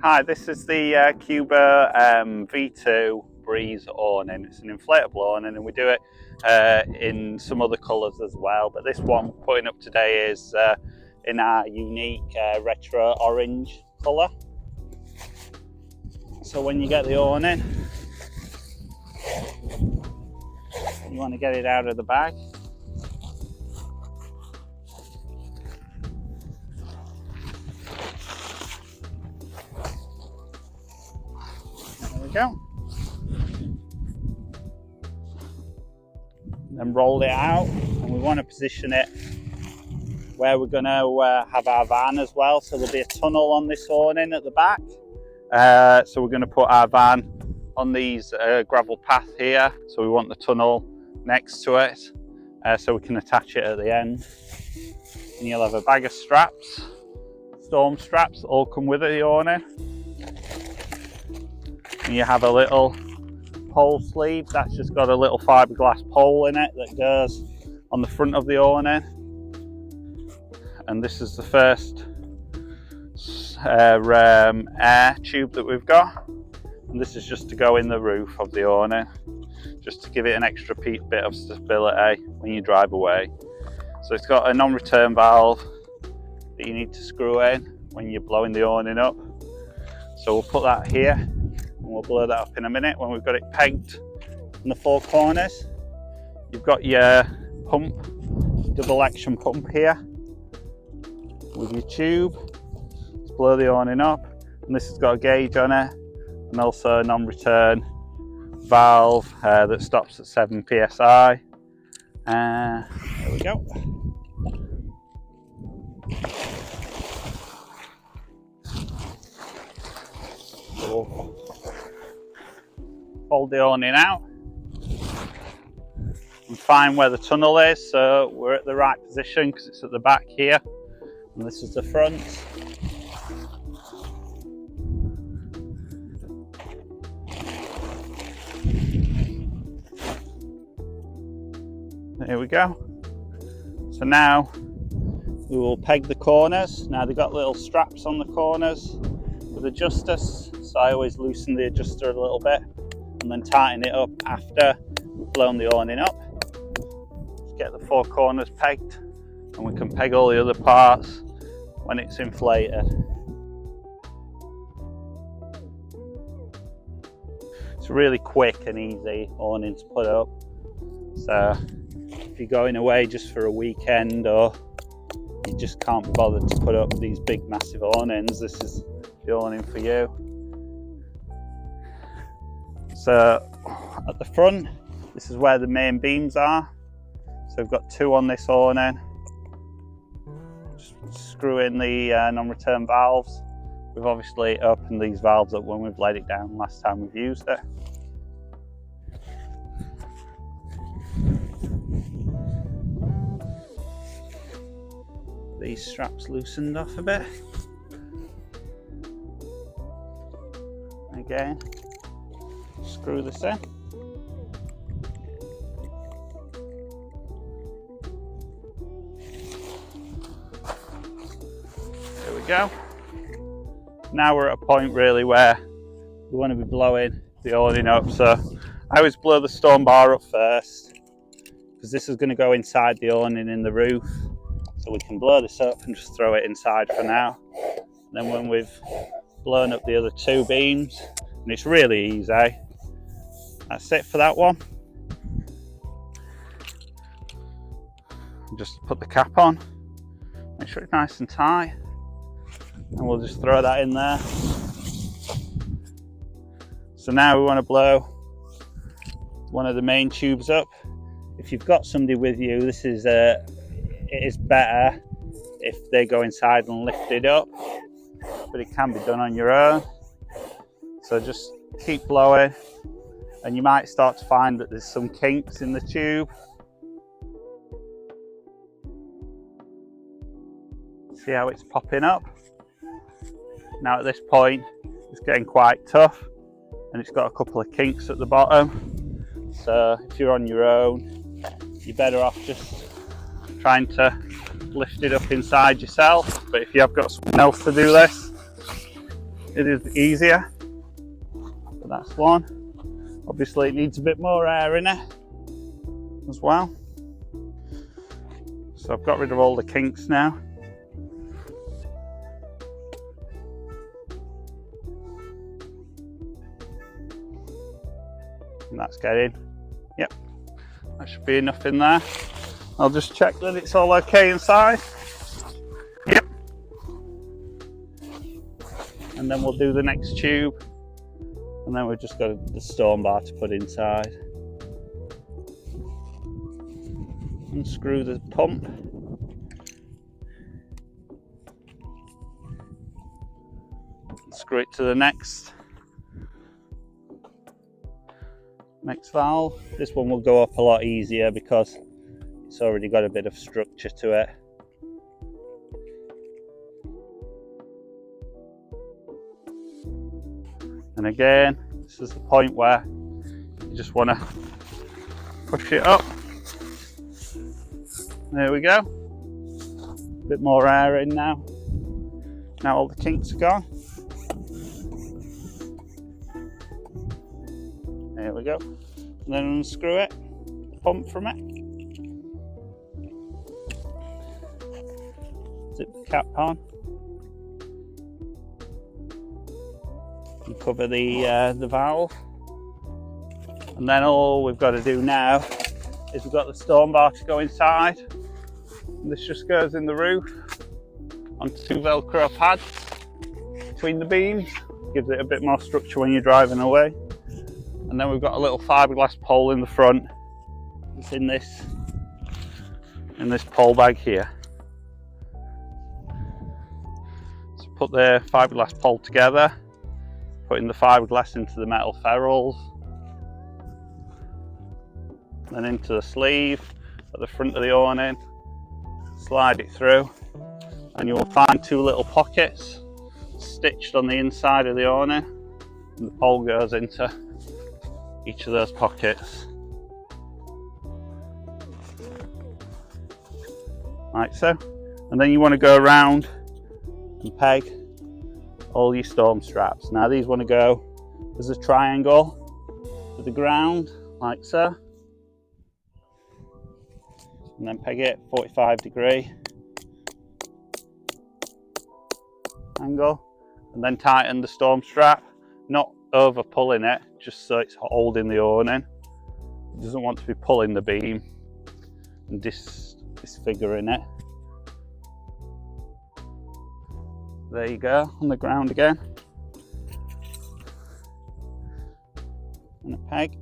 Hi, this is the Cubo V2 Breeze awning. It's an inflatable awning and we do it in some other colours as well, but this one we're putting up today is in our unique retro orange colour. So when you get the awning, you want to get it out of the bag. There we go. Then roll it out, and we want to position it where we're going to have our van as well. So there'll be a tunnel on this awning at the back. So we're going to put our van on these gravel path here. So we want the tunnel next to it, so we can attach it at the end. And you'll have a bag of straps, storm straps, all come with the awning. And you have a little pole sleeve that's just got a little fiberglass pole in it that goes on the front of the awning. And this is the first air tube that we've got, and this is just to go in the roof of the awning, just to give it an extra bit of stability when you drive away. So it's got a non-return valve that you need to screw in when you're blowing the awning up. So we'll put that here and we'll blow that up in a minute when we've got it pegged in the four corners. You've got your pump, double action pump here with your tube. Let's blow the awning up, and this has got a gauge on it and also a non-return valve that stops at 7 psi. There we go. So fold the awning out and find where the tunnel is. So we're at the right position because it's at the back here, and this is the front. There we go. So now we will peg the corners. Now they've got little straps on the corners with adjusters, so I always loosen the adjuster a little bit and then tighten it up after we've blown the awning up. Just get the four corners pegged, and we can peg all the other parts when it's inflated. It's really quick and easy awning to put up. So if you're going away just for a weekend, or you just can't be bothered to put up these big massive awnings, this is the awning for you. So at the front, this is where the main beams are. So we've got two on this awning. Just screw in the non-return valves. We've obviously opened these valves up when we've laid it down last time we've used it. These straps loosened off a bit. Again, screw this in. There we go. Now we're at a point really where we want to be blowing the awning up. So I always blow the stone bar up first, because this is going to go inside the awning in the roof. So we can blow this up and just throw it inside for now. And then when we've blown up the other two beams, and it's really easy, that's it for that one. Just put the cap on, make sure it's nice and tight, and we'll just throw that in there. So now we want to blow one of the main tubes up. If you've got somebody with you, this is it is better if they go inside and lift it up, but it can be done on your own. So just keep blowing, and you might start to find that there's some kinks in the tube. See how it's popping up? Now at this point, it's getting quite tough, and it's got a couple of kinks at the bottom. So if you're on your own, you're better off just trying to lift it up inside yourself. But if you have got someone else to do this, it is easier. But that's one. Obviously it needs a bit more air in it as well. So I've got rid of all the kinks now. And that's getting, yep, that should be enough in there. I'll just check that it's all okay inside. Yep. And then we'll do the next tube. And then we've just got the storm bar to put inside. Unscrew the pump. Screw it to the next valve. This one will go up a lot easier because it's already got a bit of structure to it. And again, this is the point where you just want to push it up. There we go. A bit more air in now. Now all the kinks are gone. There we go. And then unscrew it, pump from it. Zip the cap on. And cover the valve. And then all we've got to do now is we've got the storm bar to go inside. And this just goes in the roof onto two Velcro pads between the beams. Gives it a bit more structure when you're driving away. And then we've got a little fiberglass pole in the front. It's in this pole bag here. So put the fiberglass pole together, putting the fiberglass into the metal ferrules, then into the sleeve at the front of the awning, slide it through, and you will find two little pockets stitched on the inside of the awning, and the pole goes into each of those pockets, like so. And then you want to go around and peg all your storm straps. Now these want to go as a triangle to the ground, like so, and then peg it 45-degree angle, and then tighten the storm strap, not over pulling it, just so it's holding the awning. It doesn't want to be pulling the beam and disfiguring it. There you go, on the ground again. And a peg.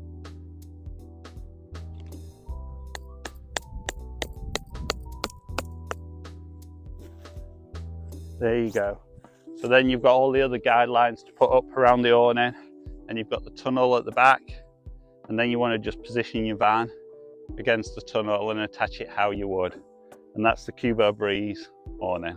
There you go. So then you've got all the other guidelines to put up around the awning, and you've got the tunnel at the back, and then you want to just position your van against the tunnel and attach it how you would. And that's the Cubo Breeze awning.